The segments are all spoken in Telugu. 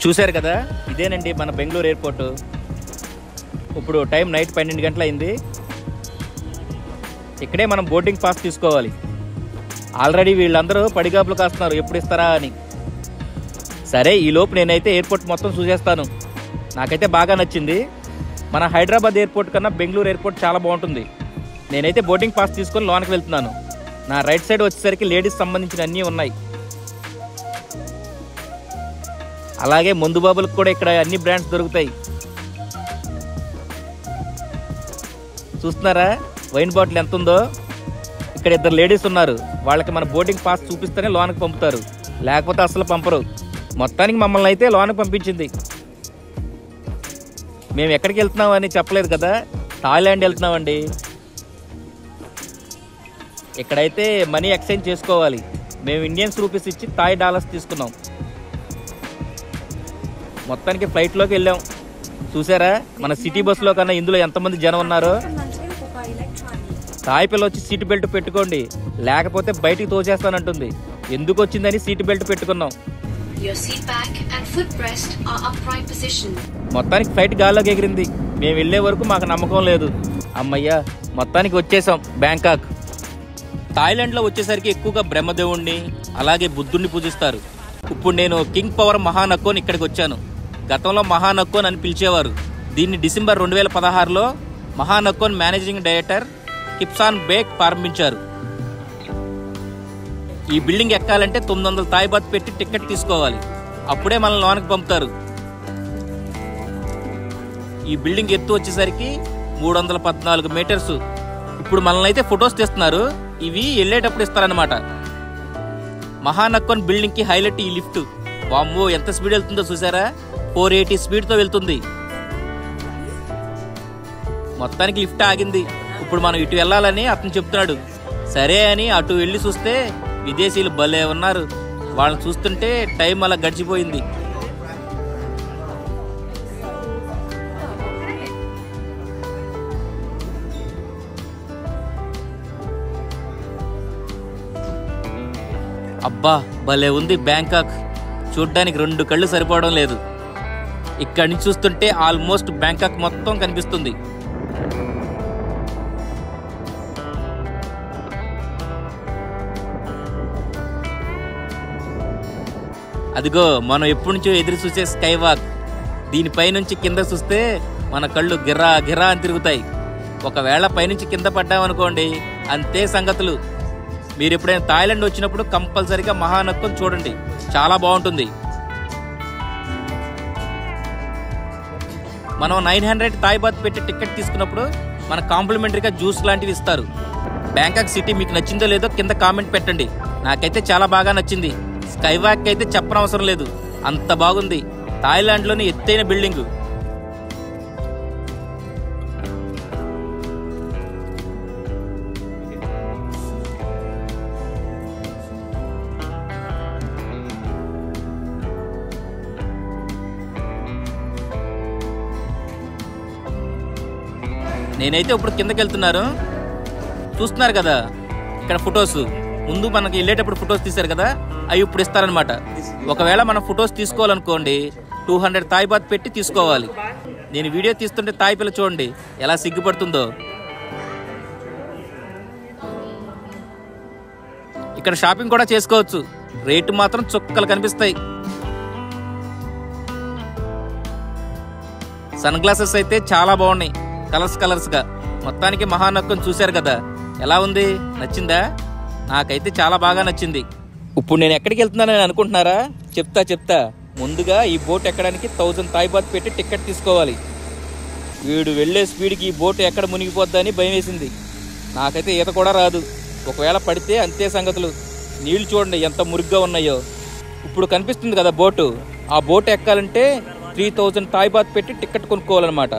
చూశారు కదా, ఇదేనండి మన బెంగళూరు ఎయిర్పోర్టు. ఇప్పుడు టైం నైట్ 12 గంటలు అయింది. ఇక్కడే మనం బోర్డింగ్ పాస్ తీసుకోవాలి. ఆల్రెడీ వీళ్ళందరూ పడిగాపులు కాస్తున్నారు ఎప్పుడు ఇస్తారా అని. సరే, ఈలోపు నేనైతే ఎయిర్పోర్ట్ మొత్తం చూసేస్తాను. నాకైతే బాగా నచ్చింది. మన హైదరాబాద్ ఎయిర్పోర్ట్ కన్నా బెంగళూరు ఎయిర్పోర్ట్ చాలా బాగుంటుంది. నేనైతే బోర్డింగ్ పాస్ తీసుకొని లోనికి వెళ్తున్నాను. నా రైట్ సైడ్ వచ్చేసరికి లేడీస్ సంబంధించిన అన్నీ ఉన్నాయి. అలాగే మందు బాబులకు కూడా ఇక్కడ అన్ని బ్రాండ్స్ దొరుకుతాయి. చూస్తున్నారా వైన్ బాటిల్ ఎంత ఉందో? ఇక్కడ 2 లేడీస్ ఉన్నారు. వాళ్ళకి మన బోర్డింగ్ పాస్ చూపిస్తేనే లోనికి పంపుతారు, లేకపోతే అసలు పంపరు. మొత్తానికి మమ్మల్ని అయితే లోనికి పంపించింది. మేము ఎక్కడికి వెళ్తున్నాం అని చెప్పలేదు కదా, థాయిలాండ్ వెళ్తున్నామండి. ఇక్కడైతే మనీ ఎక్స్చేంజ్ చేసుకోవాలి. మేము ఇండియన్స్ రూపీస్ ఇచ్చి థాయ్ డాలర్స్ తీసుకున్నాం. మొత్తానికి ఫ్లైట్లోకి వెళ్ళాం. చూసారా మన సిటీ బస్సులో కన్నా ఇందులో ఎంతమంది జనం ఉన్నారో. థాయ్ పిల్ల వచ్చి సీట్ బెల్ట్ పెట్టుకోండి, లేకపోతే బయటికి తోచేస్తానంటుంది. ఎందుకు వచ్చిందని సీట్ బెల్ట్ పెట్టుకున్నాం. మొత్తానికి ఫ్లైట్ గాల్లోకి ఎగిరింది. మేము వెళ్ళే వరకు మాకు నమ్మకం లేదు. అమ్మయ్యా, మొత్తానికి వచ్చేసాం బ్యాంకాక్. థాయిలాండ్లో వచ్చేసరికి ఎక్కువగా బ్రహ్మదేవుణ్ణి అలాగే బుద్ధుణ్ణి పూజిస్తారు. ఇప్పుడు నేను కింగ్ పవర్ మహానక్కోన్ ఇక్కడికి వచ్చాను. గతంలో మహానక్కోన్ అని పిలిచేవారు. దీన్ని డిసెంబర్ 2016లో మహానక్కోన్ మేనేజింగ్ డైరెక్టర్ కిప్సాన్ బేక్ ప్రారంభించారు. ఈ బిల్డింగ్ ఎక్కాలంటే 900 థాయ్ బాత్ పెట్టి టికెట్ తీసుకోవాలి. అప్పుడే మనల్ని లోనికి పంపుతారు. ఈ బిల్డింగ్ ఎత్తు వచ్చేసరికి 314 మీటర్స్. ఇప్పుడు మనల్ని అయితే ఫొటోస్ తీస్తున్నారు. ఇవి వెళ్ళేటప్పుడు ఇస్తారనమాట. మహానక్కోన్ బిల్డింగ్ కి హైలైట్ ఈ లిఫ్ట్. వామ్మో, ఎంత స్పీడ్ వెళ్తుందో చూసారా? 480 స్పీడ్తో వెళ్తుంది. మొత్తానికి లిఫ్ట్ ఆగింది. ఇప్పుడు మనం ఇటు వెళ్ళాలని అతను చెప్తున్నాడు. సరే అని అటు వెళ్ళి చూస్తే విదేశీయులు భలే ఉన్నారు. వాళ్ళని చూస్తుంటే టైం అలా గడిచిపోయింది. అబ్బా, భలే ఉంది బ్యాంకాక్. చూడ్డానికి 2 కళ్ళు సరిపోవడం లేదు. ఇక్కడి నుంచి చూస్తుంటే ఆల్మోస్ట్ బ్యాంకాక్ మొత్తం కనిపిస్తుంది. అదిగో మనం ఎప్పటి నుంచో ఎదురు చూసే స్కై వాక్. దీనిపై నుంచి కింద చూస్తే మన కళ్ళు గిర్రా గిర్రా అని తిరుగుతాయి. ఒకవేళ పైనుంచి కింద పడ్డామనుకోండి, అంతే సంగతులు. మీరు ఎప్పుడైనా థాయిలాండ్ వచ్చినప్పుడు కంపల్సరీగా మహానక్కోన్ చూడండి, చాలా బాగుంటుంది. మనం 900 థాయ్ బాత్ పెట్టి టికెట్ తీసుకున్నప్పుడు మన కాంప్లిమెంటరీగా జ్యూస్ లాంటివి ఇస్తారు. బ్యాంకాక్ సిటీ మీకు నచ్చిందో లేదో కింద కామెంట్ పెట్టండి. నాకైతే చాలా బాగా నచ్చింది. స్కై వాక్ అయితే చెప్పనవసరం లేదు, అంత బాగుంది. థాయిలాండ్లోని ఎత్తైన బిల్డింగు. నేనైతే ఇప్పుడు కిందకి వెళ్తున్నాను. చూస్తున్నారు కదా ఇక్కడ ఫొటోస్. ముందు మనకి వెళ్ళేటప్పుడు ఫొటోస్ తీశారు కదా, అవి ఇప్పుడు ఇస్తారనమాట. ఒకవేళ మనం ఫొటోస్ తీసుకోవాలనుకోండి 200 థాయ్ బాత్ పెట్టి తీసుకోవాలి. నేను వీడియో తీస్తుంటే థాయ్ పిల్ల చూడండి ఎలా సిగ్గుపడుతుందో. ఇక్కడ షాపింగ్ కూడా చేసుకోవచ్చు. రేటు మాత్రం చుక్కలు కనిపిస్తాయి. సన్ గ్లాసెస్ అయితే చాలా బాగున్నాయి, కలర్స్ గా. మొత్తానికి మహానక్కోన్ చూశారు కదా, ఎలా ఉంది? నచ్చిందా? నాకైతే చాలా బాగా నచ్చింది. ఇప్పుడు నేను ఎక్కడికి వెళ్తున్నానని అనుకుంటున్నారా? చెప్తా. ముందుగా ఈ బోట్ ఎక్కడానికి 1000 థాయ్ బాత్ పెట్టి టికెట్ తీసుకోవాలి. వీడు వెళ్లే స్పీడ్కి ఈ బోట్ ఎక్కడ మునిగిపోద్దని భయం వేసింది. నాకైతే ఈత కూడా రాదు. ఒకవేళ పడితే అంతే సంగతులు. నీళ్లు చూడండి ఎంత మురిగ్గా ఉన్నాయో. ఇప్పుడు కనిపిస్తుంది కదా బోటు. ఆ బోట్ ఎక్కాలంటే 3000 థాయ్ బాత్ పెట్టి టికెట్ కొనుక్కోవాలన్నమాట.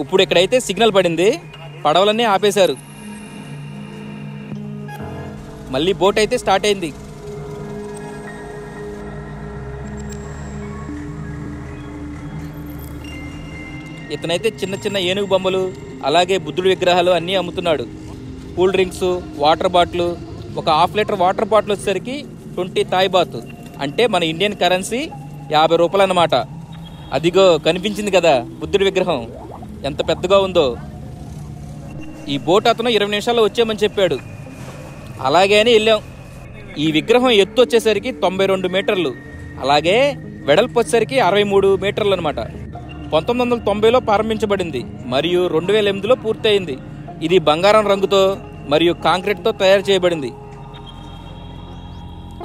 ఇప్పుడు ఇక్కడైతే సిగ్నల్ పడింది, పడవలన్నీ ఆపేశారు. మళ్ళీ బోట్ అయితే స్టార్ట్ అయింది. ఇతనైతే చిన్న ఏనుగు బొమ్మలు అలాగే బుద్ధుడి విగ్రహాలు అన్నీ అమ్ముతున్నాడు. Cool drinks, water bottle. ఒక ½ లీటర్ వాటర్ బాటిల్ వచ్చేసరికి 20 థాయ్ బాత్, అంటే మన ఇండియన్ కరెన్సీ 50 రూపాయలు అన్నమాట. అదిగో కనిపించింది కదా బుద్ధుడి విగ్రహం, ఎంత పెద్దగా ఉందో. ఈ బోట్ అతను 20 నిమిషాల్లో వచ్చామని చెప్పాడు. అలాగే అని వెళ్ళాం. ఈ విగ్రహం ఎత్తు వచ్చేసరికి 92 మీటర్లు, అలాగే వెడల్పు వచ్చేసరికి 63 మీటర్లు అనమాట. 1990లో ప్రారంభించబడింది మరియు 2008లో పూర్తయింది. ఇది బంగారం రంగుతో మరియు కాంక్రీట్తో తయారు చేయబడింది.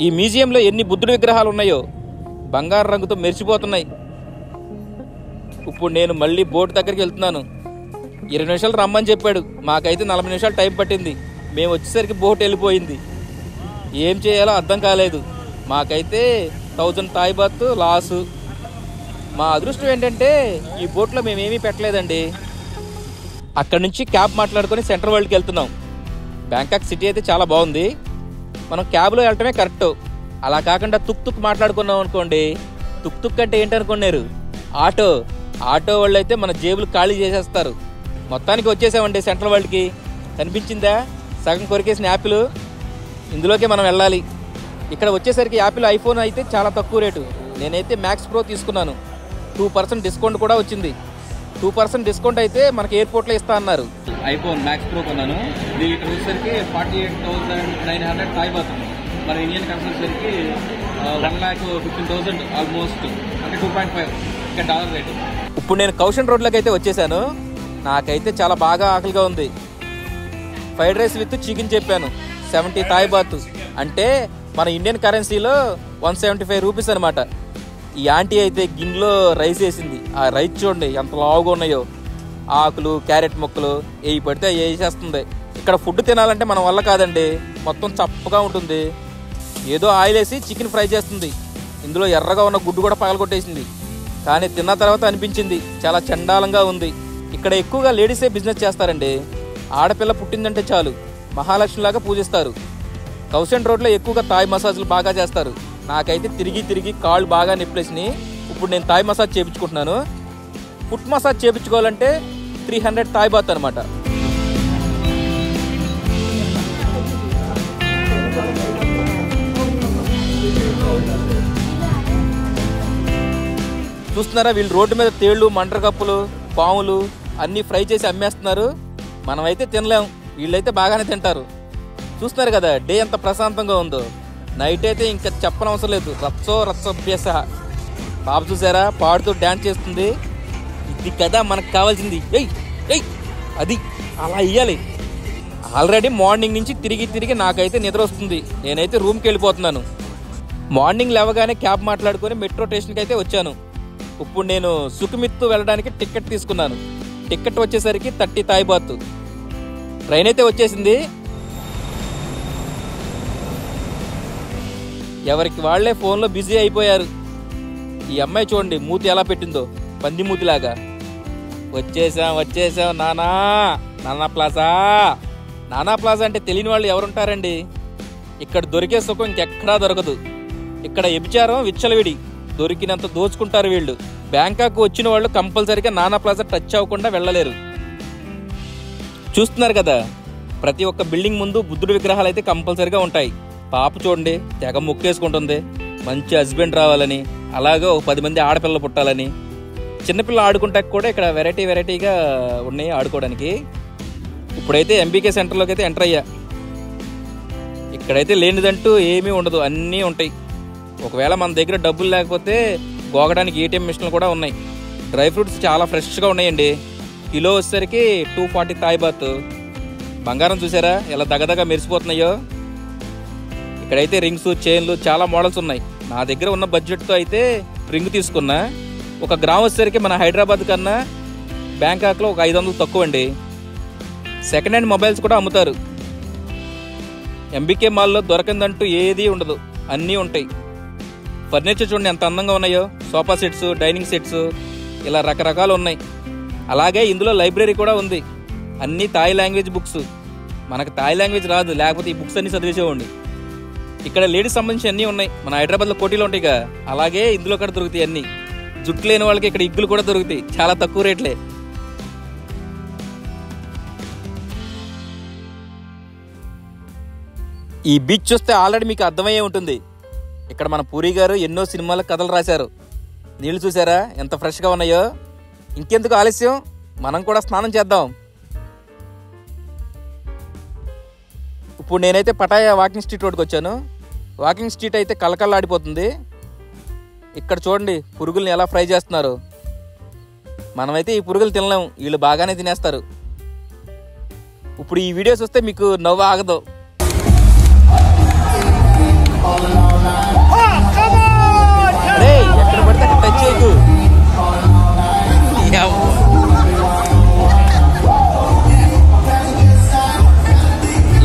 ఈ మ్యూజియంలో ఎన్ని బుద్ధుడి విగ్రహాలు ఉన్నాయో బంగారు రంగుతో మెరిసిపోతున్నాయి. ఇప్పుడు నేను మళ్ళీ బోట్ దగ్గరికి వెళ్తున్నాను. 20 నిమిషాలు రమ్మని చెప్పాడు, మాకైతే 40 నిమిషాలు టైం పట్టింది. మేము వచ్చేసరికి బోట్ వెళ్ళిపోయింది. ఏం చేయాలో అర్థం కాలేదు. మాకైతే 1000 థాయ్ బాత్ లాసు. మా అదృష్టం ఏంటంటే ఈ బోట్లో మేమేమీ పెట్టలేదండి. అక్కడి నుంచి క్యాబ్ మాట్లాడుకొని సెంట్రల్ వరల్డ్కి వెళ్తున్నాం. బ్యాంకాక్ సిటీ అయితే చాలా బాగుంది. మనం క్యాబ్లో వెళ్ళటమే కరెక్ట్. అలా కాకుండా తుక్ మాట్లాడుకున్నాం అనుకోండి, తుక్ అంటే ఏంటనుకున్నారు, ఆటో వాళ్ళు అయితే మన జేబులు ఖాళీ చేసేస్తారు. మొత్తానికి వచ్చేసామండి సెంట్రల్ వరల్డ్కి. కనిపించిందా సగం కొరికేసిన యాపిల్? ఇందులోకే మనం వెళ్ళాలి. ఇక్కడ వచ్చేసరికి యాపిల్ ఐఫోన్ అయితే చాలా తక్కువ రేటు. నేనైతే మ్యాక్స్ ప్రో తీసుకున్నాను. 2% డిస్కౌంట్ కూడా వచ్చింది. 2% డిస్కౌంట్ అయితే మనకి ఎయిర్పోర్ట్లో ఇస్తా అన్నారు. ఐఫోన్ మ్యాక్స్ ప్రో కొన్నాను. ఇది ఇక్కడ వచ్చేసరికి 48,900 థాయ్ బాత్. మన ఇండియన్ కరెన్సీ వచ్చేసరికి 1,15,000 ఆల్మోస్ట్, అంటే 2.5 ఇక్కడ డాలర్ రేటు. ఇప్పుడు నేను కౌషన్ రోడ్లోకి అయితే వచ్చేసాను. నాకైతే చాలా బాగా ఆకలిగా ఉంది. ఫ్రైడ్ రైస్ విత్ చికెన్ చెప్పాను. 70 థాయ్ బాత్, అంటే మన ఇండియన్ కరెన్సీలో 175 రూపీస్ అనమాట. ఈ ఆంటీ అయితే గిన్నెలో రైస్ వేసింది. ఆ రైస్ చూడండి ఎంత లావుగా ఉన్నాయో. ఆకులు, క్యారెట్ ముక్కలు ఏవి పడితే వేసేస్తుంది. ఇక్కడ ఫుడ్ తినాలంటే మన వల్ల కాదండి, మొత్తం చప్పగా ఉంటుంది. ఏదో ఆయిల్ వేసి చికెన్ ఫ్రై చేస్తుంది. ఇందులో ఎర్రగా ఉన్న గుడ్డు కూడా పగలగొట్టేసింది. కానీ తిన్న తర్వాత అనిపించింది చాలా చండాలంగా ఉంది. ఇక్కడ ఎక్కువగా లేడీసే బిజినెస్ చేస్తారండి. ఆడపిల్ల పుట్టిందంటే చాలు మహాలక్ష్మిలాగా పూజిస్తారు. కౌషన్ రోడ్లో ఎక్కువగా థాయ్ మసాజ్లు బాగా చేస్తారు. నాకైతే తిరిగి కాళ్ళు బాగా నొప్పులేసినాయి. ఇప్పుడు నేను థాయ్ మసాజ్ చేయించుకుంటున్నాను. ఫుట్ మసాజ్ చేయించుకోవాలంటే 300 థాయ్ బాత్ అనమాట. చూస్తున్నారా, వీళ్ళు రోడ్డు మీద తేళ్లు, మంటర కప్పులు, పాములు అన్నీ ఫ్రై చేసి అమ్మేస్తున్నారు. మనమైతే తినలేం, వీళ్ళైతే బాగానే తింటారు. చూస్తున్నారు కదా డే ఎంత ప్రశాంతంగా ఉందో. నైట్ అయితే ఇంకా చెప్పనవసరం లేదు, రచ్చోభ్యస. పాప చూసారా పాడుతూ డ్యాన్స్ చేస్తుంది. ఇది కదా మనకు కావాల్సింది. అది అలా ఇయ్యాలి. ఆల్రెడీ మార్నింగ్ నుంచి తిరిగి నాకైతే నిద్ర వస్తుంది. నేనైతే రూమ్కి వెళ్ళిపోతున్నాను. మార్నింగ్ లేవగానే క్యాబ్ మాట్లాడుకొని మెట్రో స్టేషన్కి అయితే వచ్చాను. ఇప్పుడు నేను సుఖమిత్తు వెళ్ళడానికి టికెట్ తీసుకున్నాను. టికెట్ వచ్చేసరికి 30 థాయ్ బాత్. ట్రైన్ అయితే వచ్చేసింది. ఎవరికి వాళ్లే ఫోన్లో బిజీ అయిపోయారు. ఈ అమ్మాయి చూడండి మూతి ఎలా పెట్టిందో, పంది మూతిలాగా. వచ్చేసాం నానా ప్లాజా అంటే తెలియని వాళ్ళు ఎవరుంటారండి. ఇక్కడ దొరికే సుఖం ఇంకెక్కడా దొరకదు. ఇక్కడ వ్యభిచారం విచ్చలవిడి, దొరికినంత దోచుకుంటారు వీళ్ళు. బ్యాంకాక్ వచ్చిన వాళ్ళు కంపల్సరీగా నానా ప్లాజా టచ్ అవ్వకుండా వెళ్ళలేరు. చూస్తున్నారు కదా, ప్రతి ఒక్క బిల్డింగ్ ముందు బుద్ధుడి విగ్రహాలు అయితే కంపల్సరీగా ఉంటాయి. పాప చూడండి తెగ మొక్కేసుకుంటుంది, మంచి హస్బెండ్ రావాలని, అలాగే ఒక 10 మంది ఆడపిల్లలు పుట్టాలని. చిన్నపిల్లలు ఆడుకుంటాక కూడా ఇక్కడ వెరైటీగా ఉన్నాయి ఆడుకోవడానికి. ఇప్పుడైతే ఎంబీకే సెంటర్లోకి అయితే ఎంటర్ అయ్యా. ఇక్కడైతే లేనిదంటూ ఏమీ ఉండదు, అన్నీ ఉంటాయి. ఒకవేళ మన దగ్గర డబ్బులు లేకపోతే గోగడానికి ఏటీఎం మిషన్లు కూడా ఉన్నాయి. డ్రై ఫ్రూట్స్ చాలా ఫ్రెష్గా ఉన్నాయండి. కిలో వచ్చేసరికి 240 థాయ్ బాత్. బంగారం చూసారా ఎలా దగదగా మెరిసిపోతున్నాయో. ఇక్కడైతే రింగ్స్, చైన్లు చాలా మోడల్స్ ఉన్నాయి. నా దగ్గర ఉన్న బడ్జెట్తో అయితే రింగ్ తీసుకున్నా. 1 గ్రామ్ వచ్చేసరికి మన హైదరాబాద్ కన్నా బ్యాంకాక్లో ఒక 500 తక్కువ అండి. సెకండ్ హ్యాండ్ మొబైల్స్ కూడా అమ్ముతారు. ఎంబీకే మాల్లో దొరకందంటూ ఏదీ ఉండదు, అన్నీ ఉంటాయి. ఫర్నిచర్ చూడండి ఎంత అందంగా ఉన్నాయో. సోఫా సెట్స్, డైనింగ్ సెట్స్ ఇలా రకరకాలు ఉన్నాయి. అలాగే ఇందులో లైబ్రరీ కూడా ఉంది. అన్నీ థాయ్ లాంగ్వేజ్ బుక్స్. మనకు థాయ్ లాంగ్వేజ్ రాదు, లేకపోతే ఈ బుక్స్ అన్నీ చదివేసేవాడిని. ఇక్కడ లేడీస్ సంబంధించి అన్నీ ఉన్నాయి. మన హైదరాబాద్లో కోటీలు ఉంటాయిగా, అలాగే ఇందులో కూడా దొరుకుతాయి అన్నీ. జుట్టు లేని వాళ్ళకి ఇక్కడ ఇగ్గులు కూడా దొరుకుతాయి, చాలా తక్కువ రేట్లే. ఈ బీచ్ చూస్తే ఆల్రెడీ మీకు అర్థమయ్యే ఉంటుంది. ఇక్కడ మన పూరి గారు ఎన్నో సినిమాలకు కథలు రాశారు. నీళ్ళు చూసారా ఎంత ఫ్రెష్గా ఉన్నాయో. ఇంకెందుకు ఆలస్యం, మనం కూడా స్నానం చేద్దాం. ఇప్పుడు నేనైతే పటాయా వాకింగ్ స్ట్రీట్ రోడ్కి వచ్చాను. వాకింగ్ స్ట్రీట్ అయితే కలకల్లాడిపోతుంది. ఇక్కడ చూడండి పురుగుల్ని ఎలా ఫ్రై చేస్తున్నారు. మనమైతే ఈ పురుగులు తినలేం, వీళ్ళు బాగానే తినేస్తారు. ఇప్పుడు ఈ వీడియో చూస్తే మీకు నవ్వు ఆగదు. ఎక్కడ పడితే అక్కడ టచ్ చేయకు.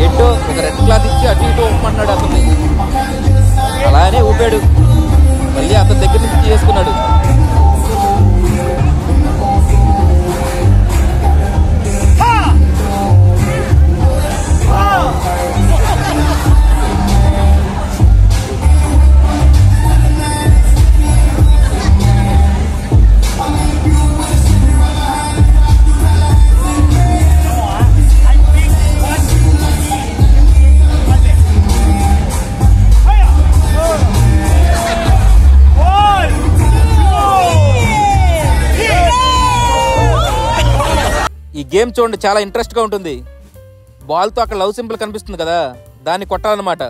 ఏంటో ఒక రెడ్ క్లాత్ ఇచ్చి అటు ఇటు ఊపమన్నాడు అతన్ని. అలానే ఊపాడు, మళ్ళీ అతని దగ్గర నుంచి చేసుకున్నాడు. ఈ గేమ్ చూడండి చాలా ఇంట్రెస్ట్గా ఉంటుంది. బాల్తో అక్కడ లవ్ సింబల్ కనిపిస్తుంది కదా, దాన్ని కొట్టాలన్నమాట.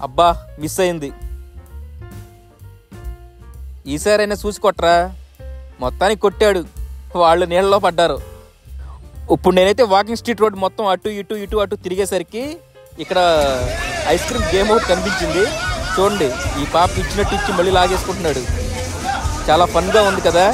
అబ్బా మిస్ అయింది. ఈసారైనా చూసి కొట్టరా. మొత్తానికి కొట్టాడు, వాళ్ళు నీళ్ళలో పడ్డారు. ఇప్పుడు నేనైతే వాకింగ్ స్ట్రీట్ రోడ్ మొత్తం అటు ఇటు ఇటు అటు తిరిగేసరికి ఇక్కడ ఐస్ క్రీమ్ గేమ్ ఒకటి కనిపించింది. చూడండి ఈ పాప ఇచ్చినట్టు ఇచ్చి మళ్ళీ లాగేసుకుంటున్నాడు. చాలా ఫన్గా ఉంది కదా.